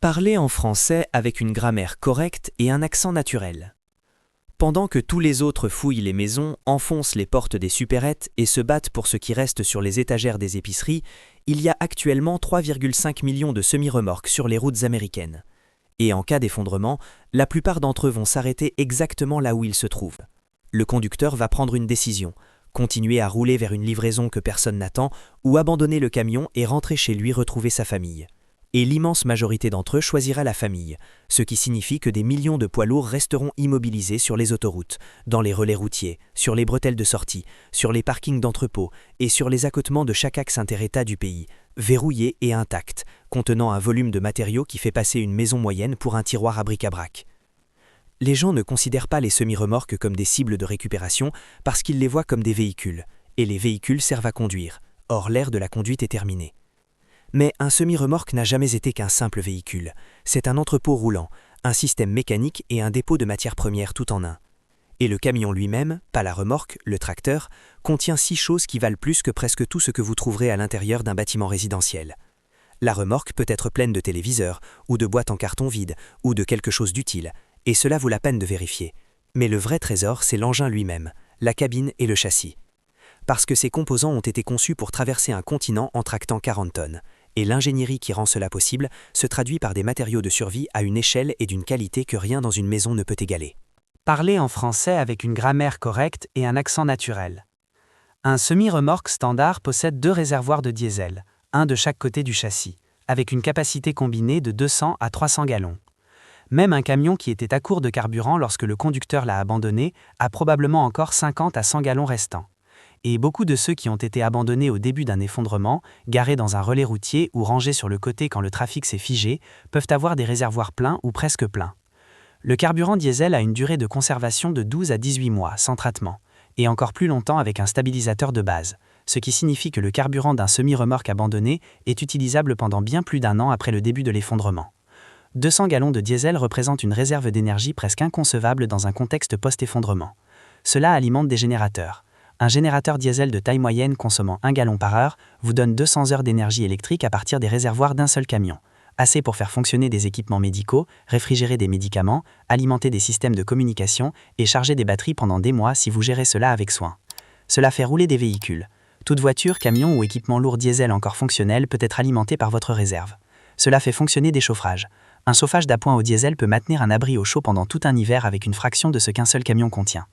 Parler en français avec une grammaire correcte et un accent naturel. Pendant que tous les autres fouillent les maisons, enfoncent les portes des supérettes et se battent pour ce qui reste sur les étagères des épiceries, il y a actuellement 3,5 millions de semi-remorques sur les routes américaines. Et en cas d'effondrement, la plupart d'entre eux vont s'arrêter exactement là où ils se trouvent. Le conducteur va prendre une décision, continuer à rouler vers une livraison que personne n'attend ou abandonner le camion et rentrer chez lui retrouver sa famille. Et l'immense majorité d'entre eux choisira la famille, ce qui signifie que des millions de poids lourds resteront immobilisés sur les autoroutes, dans les relais routiers, sur les bretelles de sortie, sur les parkings d'entrepôts et sur les accotements de chaque axe inter-État du pays, verrouillés et intacts, contenant un volume de matériaux qui fait passer une maison moyenne pour un tiroir à bric-à-brac. Les gens ne considèrent pas les semi-remorques comme des cibles de récupération parce qu'ils les voient comme des véhicules, et les véhicules servent à conduire, or l'ère de la conduite est terminée. Mais un semi-remorque n'a jamais été qu'un simple véhicule. C'est un entrepôt roulant, un système mécanique et un dépôt de matières premières tout en un. Et le camion lui-même, pas la remorque, le tracteur, contient 6 choses qui valent plus que presque tout ce que vous trouverez à l'intérieur d'un bâtiment résidentiel. La remorque peut être pleine de téléviseurs, ou de boîtes en carton vide, ou de quelque chose d'utile, et cela vaut la peine de vérifier. Mais le vrai trésor, c'est l'engin lui-même, la cabine et le châssis. Parce que ces composants ont été conçus pour traverser un continent en tractant 40 tonnes. Et l'ingénierie qui rend cela possible se traduit par des matériaux de survie à une échelle et d'une qualité que rien dans une maison ne peut égaler. Parler en français avec une grammaire correcte et un accent naturel. Un semi-remorque standard possède 2 réservoirs de diesel, un de chaque côté du châssis, avec une capacité combinée de 200 à 300 gallons. Même un camion qui était à court de carburant lorsque le conducteur l'a abandonné a probablement encore 50 à 100 gallons restants. Et beaucoup de ceux qui ont été abandonnés au début d'un effondrement, garés dans un relais routier ou rangés sur le côté quand le trafic s'est figé, peuvent avoir des réservoirs pleins ou presque pleins. Le carburant diesel a une durée de conservation de 12 à 18 mois, sans traitement, et encore plus longtemps avec un stabilisateur de base, ce qui signifie que le carburant d'un semi-remorque abandonné est utilisable pendant bien plus d'1 an après le début de l'effondrement. 200 gallons de diesel représentent une réserve d'énergie presque inconcevable dans un contexte post-effondrement. Cela alimente des générateurs. Un générateur diesel de taille moyenne consommant 1 gallon par heure vous donne 200 heures d'énergie électrique à partir des réservoirs d'un seul camion. Assez pour faire fonctionner des équipements médicaux, réfrigérer des médicaments, alimenter des systèmes de communication et charger des batteries pendant des mois si vous gérez cela avec soin. Cela fait rouler des véhicules. Toute voiture, camion ou équipement lourd diesel encore fonctionnel peut être alimenté par votre réserve. Cela fait fonctionner des chauffages. Un chauffage d'appoint au diesel peut maintenir un abri au chaud pendant tout un hiver avec une fraction de ce qu'un seul camion contient.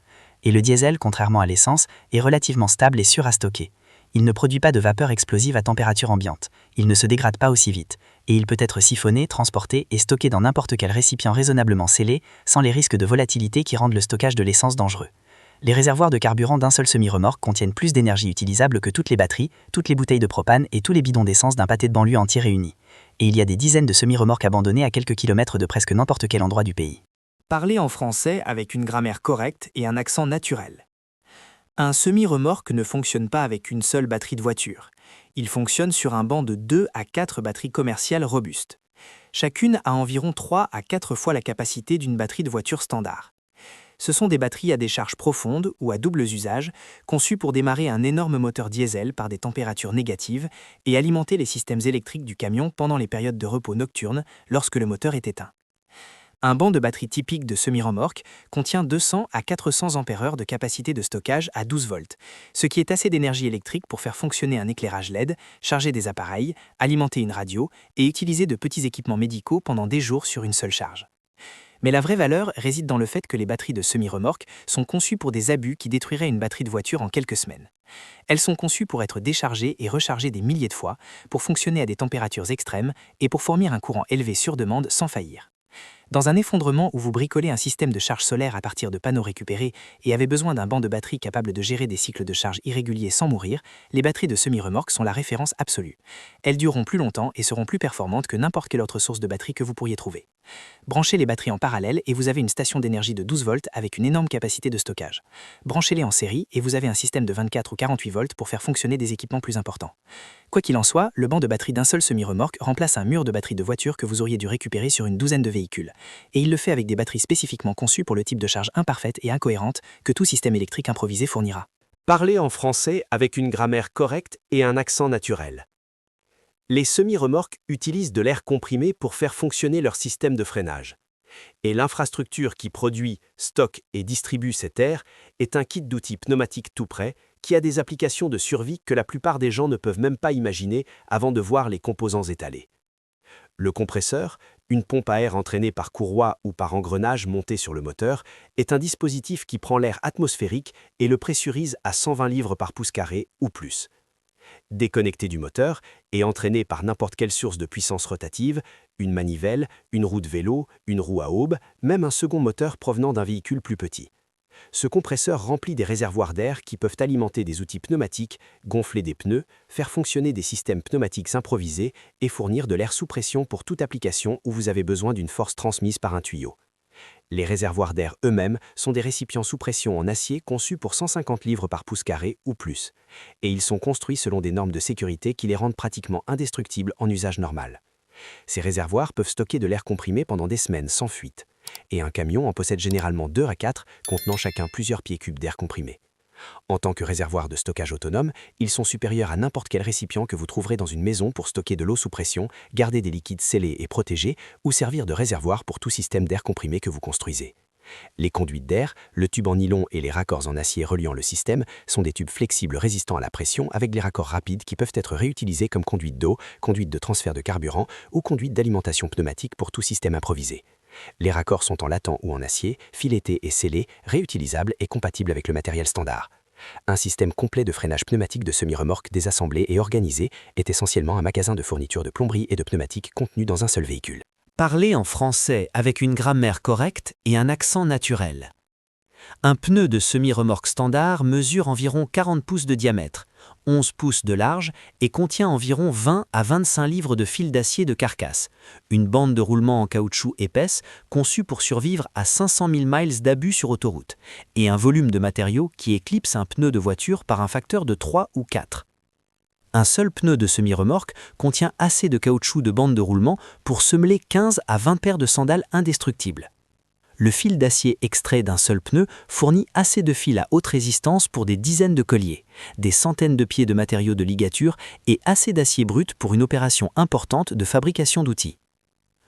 Et le diesel, contrairement à l'essence, est relativement stable et sûr à stocker. Il ne produit pas de vapeur explosive à température ambiante, il ne se dégrade pas aussi vite, et il peut être siphonné, transporté et stocké dans n'importe quel récipient raisonnablement scellé, sans les risques de volatilité qui rendent le stockage de l'essence dangereux. Les réservoirs de carburant d'un seul semi-remorque contiennent plus d'énergie utilisable que toutes les batteries, toutes les bouteilles de propane et tous les bidons d'essence d'un pâté de banlieue entier réunis. Et il y a des dizaines de semi-remorques abandonnées à quelques kilomètres de presque n'importe quel endroit du pays. Parler en français avec une grammaire correcte et un accent naturel. Un semi-remorque ne fonctionne pas avec une seule batterie de voiture. Il fonctionne sur un banc de 2 à 4 batteries commerciales robustes. Chacune a environ 3 à 4 fois la capacité d'une batterie de voiture standard. Ce sont des batteries à décharge profonde ou à doubles usages, conçues pour démarrer un énorme moteur diesel par des températures négatives et alimenter les systèmes électriques du camion pendant les périodes de repos nocturnes lorsque le moteur est éteint. Un banc de batterie typique de semi-remorque contient 200 à 400 ampères-heure de capacité de stockage à 12 volts, ce qui est assez d'énergie électrique pour faire fonctionner un éclairage LED, charger des appareils, alimenter une radio et utiliser de petits équipements médicaux pendant des jours sur une seule charge. Mais la vraie valeur réside dans le fait que les batteries de semi-remorque sont conçues pour des abus qui détruiraient une batterie de voiture en quelques semaines. Elles sont conçues pour être déchargées et rechargées des milliers de fois, pour fonctionner à des températures extrêmes et pour fournir un courant élevé sur demande sans faillir. Dans un effondrement où vous bricolez un système de charge solaire à partir de panneaux récupérés et avez besoin d'un banc de batterie capable de gérer des cycles de charge irréguliers sans mourir, les batteries de semi-remorque sont la référence absolue. Elles dureront plus longtemps et seront plus performantes que n'importe quelle autre source de batterie que vous pourriez trouver. Branchez les batteries en parallèle et vous avez une station d'énergie de 12 volts avec une énorme capacité de stockage. Branchez-les en série et vous avez un système de 24 ou 48 volts pour faire fonctionner des équipements plus importants. Quoi qu'il en soit, le banc de batterie d'un seul semi-remorque remplace un mur de batterie de voiture que vous auriez dû récupérer sur une douzaine de véhicules. Et il le fait avec des batteries spécifiquement conçues pour le type de charge imparfaite et incohérente que tout système électrique improvisé fournira. Parler en français avec une grammaire correcte et un accent naturel. Les semi-remorques utilisent de l'air comprimé pour faire fonctionner leur système de freinage. Et l'infrastructure qui produit, stocke et distribue cet air est un kit d'outils pneumatiques tout prêt qui a des applications de survie que la plupart des gens ne peuvent même pas imaginer avant de voir les composants étalés. Le compresseur, une pompe à air entraînée par courroie ou par engrenage monté sur le moteur, est un dispositif qui prend l'air atmosphérique et le pressurise à 120 livres par pouce carré ou plus. Déconnecté du moteur et entraîné par n'importe quelle source de puissance rotative, une manivelle, une roue de vélo, une roue à aube, même un second moteur provenant d'un véhicule plus petit. Ce compresseur remplit des réservoirs d'air qui peuvent alimenter des outils pneumatiques, gonfler des pneus, faire fonctionner des systèmes pneumatiques improvisés et fournir de l'air sous pression pour toute application où vous avez besoin d'une force transmise par un tuyau. Les réservoirs d'air eux-mêmes sont des récipients sous pression en acier conçus pour 150 livres par pouce carré ou plus, et ils sont construits selon des normes de sécurité qui les rendent pratiquement indestructibles en usage normal. Ces réservoirs peuvent stocker de l'air comprimé pendant des semaines sans fuite, et un camion en possède généralement 2 à 4, contenant chacun plusieurs pieds cubes d'air comprimé. En tant que réservoir de stockage autonome, ils sont supérieurs à n'importe quel récipient que vous trouverez dans une maison pour stocker de l'eau sous pression, garder des liquides scellés et protégés ou servir de réservoir pour tout système d'air comprimé que vous construisez. Les conduites d'air, le tube en nylon et les raccords en acier reliant le système sont des tubes flexibles résistants à la pression avec des raccords rapides qui peuvent être réutilisés comme conduite d'eau, conduite de transfert de carburant ou conduite d'alimentation pneumatique pour tout système improvisé. Les raccords sont en latant ou en acier, filetés et scellés, réutilisables et compatibles avec le matériel standard. Un système complet de freinage pneumatique de semi-remorque désassemblé et organisé est essentiellement un magasin de fourniture de plomberie et de pneumatique contenu dans un seul véhicule. Parler en français avec une grammaire correcte et un accent naturel. Un pneu de semi-remorque standard mesure environ 40 pouces de diamètre, 11 pouces de large et contient environ 20 à 25 livres de fil d'acier de carcasse, une bande de roulement en caoutchouc épaisse conçue pour survivre à 500 000 miles d'abus sur autoroute, et un volume de matériaux qui éclipse un pneu de voiture par un facteur de 3 ou 4. Un seul pneu de semi-remorque contient assez de caoutchouc de bande de roulement pour semeler 15 à 20 paires de sandales indestructibles. Le fil d'acier extrait d'un seul pneu fournit assez de fil à haute résistance pour des dizaines de colliers, des centaines de pieds de matériaux de ligature et assez d'acier brut pour une opération importante de fabrication d'outils.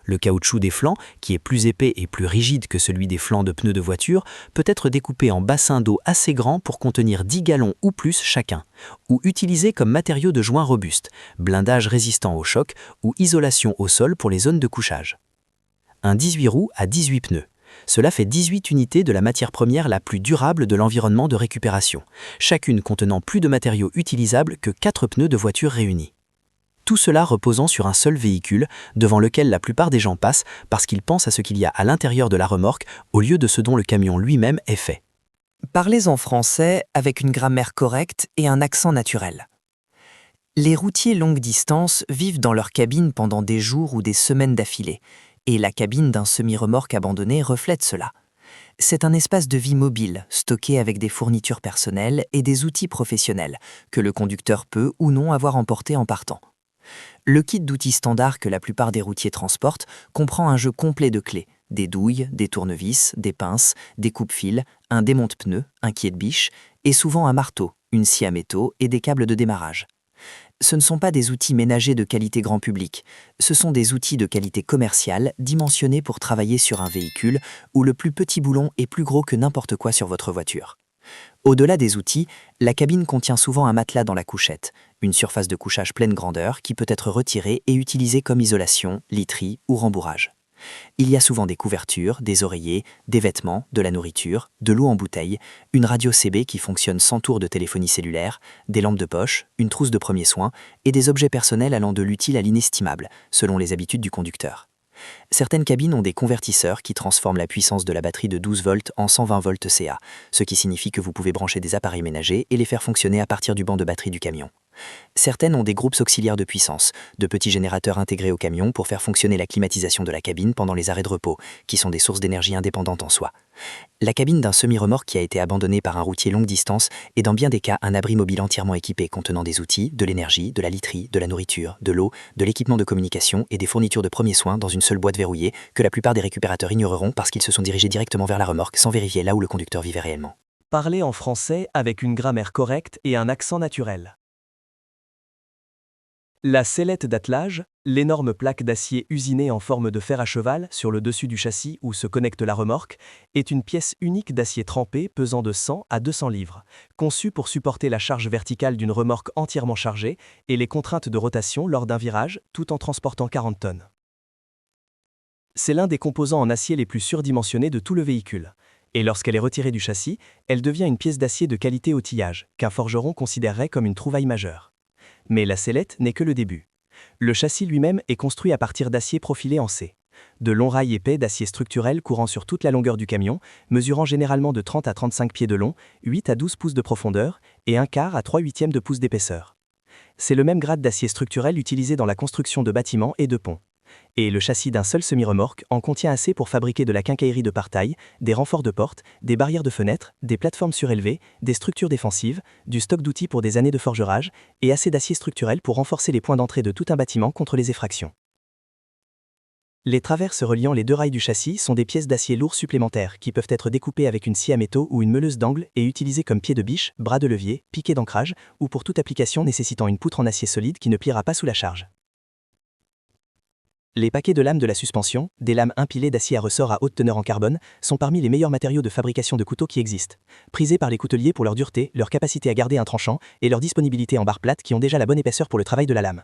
Le caoutchouc des flancs, qui est plus épais et plus rigide que celui des flancs de pneus de voiture, peut être découpé en bassins d'eau assez grands pour contenir 10 gallons ou plus chacun, ou utilisé comme matériau de joint robuste, blindage résistant au choc ou isolation au sol pour les zones de couchage. Un 18 roues a 18 pneus. Cela fait 18 unités de la matière première la plus durable de l'environnement de récupération, chacune contenant plus de matériaux utilisables que 4 pneus de voiture réunis. Tout cela reposant sur un seul véhicule, devant lequel la plupart des gens passent parce qu'ils pensent à ce qu'il y a à l'intérieur de la remorque au lieu de ce dont le camion lui-même est fait. Parlez en français avec une grammaire correcte et un accent naturel. Les routiers longue distance vivent dans leur cabine pendant des jours ou des semaines d'affilée, et la cabine d'un semi-remorque abandonné reflète cela. C'est un espace de vie mobile, stocké avec des fournitures personnelles et des outils professionnels, que le conducteur peut ou non avoir emporté en partant. Le kit d'outils standard que la plupart des routiers transportent comprend un jeu complet de clés, des douilles, des tournevis, des pinces, des coupe-fils, un démonte-pneus, un quiet-biche et souvent un marteau, une scie à métaux et des câbles de démarrage. Ce ne sont pas des outils ménagers de qualité grand public, ce sont des outils de qualité commerciale dimensionnés pour travailler sur un véhicule où le plus petit boulon est plus gros que n'importe quoi sur votre voiture. Au-delà des outils, la cabine contient souvent un matelas dans la couchette, une surface de couchage pleine grandeur qui peut être retirée et utilisée comme isolation, literie ou rembourrage. Il y a souvent des couvertures, des oreillers, des vêtements, de la nourriture, de l'eau en bouteille, une radio CB qui fonctionne sans tour de téléphonie cellulaire, des lampes de poche, une trousse de premiers soins et des objets personnels allant de l'utile à l'inestimable, selon les habitudes du conducteur. Certaines cabines ont des convertisseurs qui transforment la puissance de la batterie de 12 volts en 120 volts CA, ce qui signifie que vous pouvez brancher des appareils ménagers et les faire fonctionner à partir du banc de batterie du camion. Certaines ont des groupes auxiliaires de puissance, de petits générateurs intégrés au camion pour faire fonctionner la climatisation de la cabine pendant les arrêts de repos, qui sont des sources d'énergie indépendantes en soi. La cabine d'un semi-remorque qui a été abandonné par un routier longue distance est dans bien des cas un abri mobile entièrement équipé contenant des outils, de l'énergie, de la literie, de la nourriture, de l'eau, de l'équipement de communication et des fournitures de premiers soins dans une seule boîte verrouillée que la plupart des récupérateurs ignoreront parce qu'ils se sont dirigés directement vers la remorque sans vérifier là où le conducteur vivait réellement. Parlez en français avec une grammaire correcte et un accent naturel. La sellette d'attelage, l'énorme plaque d'acier usinée en forme de fer à cheval sur le dessus du châssis où se connecte la remorque, est une pièce unique d'acier trempé pesant de 100 à 200 livres, conçue pour supporter la charge verticale d'une remorque entièrement chargée et les contraintes de rotation lors d'un virage, tout en transportant 40 tonnes. C'est l'un des composants en acier les plus surdimensionnés de tout le véhicule. Et lorsqu'elle est retirée du châssis, elle devient une pièce d'acier de qualité au tillage, qu'un forgeron considérerait comme une trouvaille majeure. Mais la sellette n'est que le début. Le châssis lui-même est construit à partir d'acier profilé en C. De longs rails épais d'acier structurel courant sur toute la longueur du camion, mesurant généralement de 30 à 35 pieds de long, 8 à 12 pouces de profondeur et 1/4 à 3/8 de pouce d'épaisseur. C'est le même grade d'acier structurel utilisé dans la construction de bâtiments et de ponts. Et le châssis d'un seul semi-remorque en contient assez pour fabriquer de la quincaillerie de partail, des renforts de portes, des barrières de fenêtres, des plateformes surélevées, des structures défensives, du stock d'outils pour des années de forgerage, et assez d'acier structurel pour renforcer les points d'entrée de tout un bâtiment contre les effractions. Les traverses reliant les deux rails du châssis sont des pièces d'acier lourd supplémentaires qui peuvent être découpées avec une scie à métaux ou une meuleuse d'angle et utilisées comme pieds de biche, bras de levier, piquets d'ancrage ou pour toute application nécessitant une poutre en acier solide qui ne pliera pas sous la charge. Les paquets de lames de la suspension, des lames impilées d'acier à ressort à haute teneur en carbone, sont parmi les meilleurs matériaux de fabrication de couteaux qui existent, prisés par les couteliers pour leur dureté, leur capacité à garder un tranchant et leur disponibilité en barre plate qui ont déjà la bonne épaisseur pour le travail de la lame.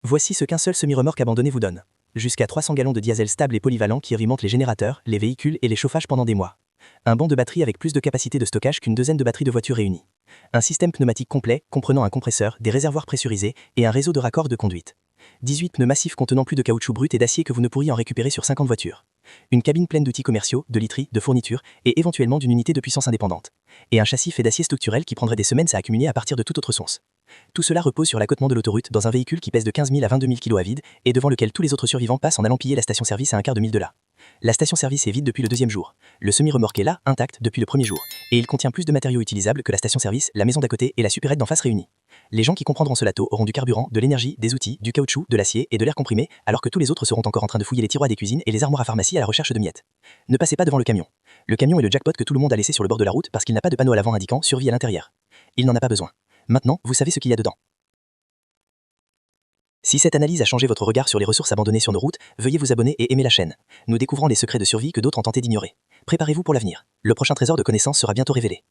Voici ce qu'un seul semi-remorque abandonné vous donne. Jusqu'à 300 gallons de diesel stable et polyvalent qui alimente les générateurs, les véhicules et les chauffages pendant des mois. Un banc de batterie avec plus de capacité de stockage qu'une douzaine de batteries de voitures réunies. Un système pneumatique complet comprenant un compresseur, des réservoirs pressurisés et un réseau de raccords de conduite. 18 pneus massifs contenant plus de caoutchouc brut et d'acier que vous ne pourriez en récupérer sur 50 voitures. Une cabine pleine d'outils commerciaux, de literie, de fournitures et éventuellement d'une unité de puissance indépendante. Et un châssis fait d'acier structurel qui prendrait des semaines à accumuler à partir de toute autre source. Tout cela repose sur l'accotement de l'autoroute dans un véhicule qui pèse de 15 000 à 22 000 kg à vide et devant lequel tous les autres survivants passent en allant piller la station-service à $1/4 de là. La station-service est vide depuis le deuxième jour. Le semi-remorque est là, intact, depuis le premier jour. Et il contient plus de matériaux utilisables que la station-service, la maison d'à côté et la supérette d'en face réunies. Les gens qui comprendront ce lato auront du carburant, de l'énergie, des outils, du caoutchouc, de l'acier et de l'air comprimé, alors que tous les autres seront encore en train de fouiller les tiroirs des cuisines et les armoires à pharmacie à la recherche de miettes. Ne passez pas devant le camion. Le camion est le jackpot que tout le monde a laissé sur le bord de la route parce qu'il n'a pas de panneau à l'avant indiquant survie à l'intérieur. Il n'en a pas besoin. Maintenant, vous savez ce qu'il y a dedans. Si cette analyse a changé votre regard sur les ressources abandonnées sur nos routes, veuillez vous abonner et aimer la chaîne. Nous découvrons les secrets de survie que d'autres ont tenté d'ignorer. Préparez-vous pour l'avenir. Le prochain trésor de connaissances sera bientôt révélé.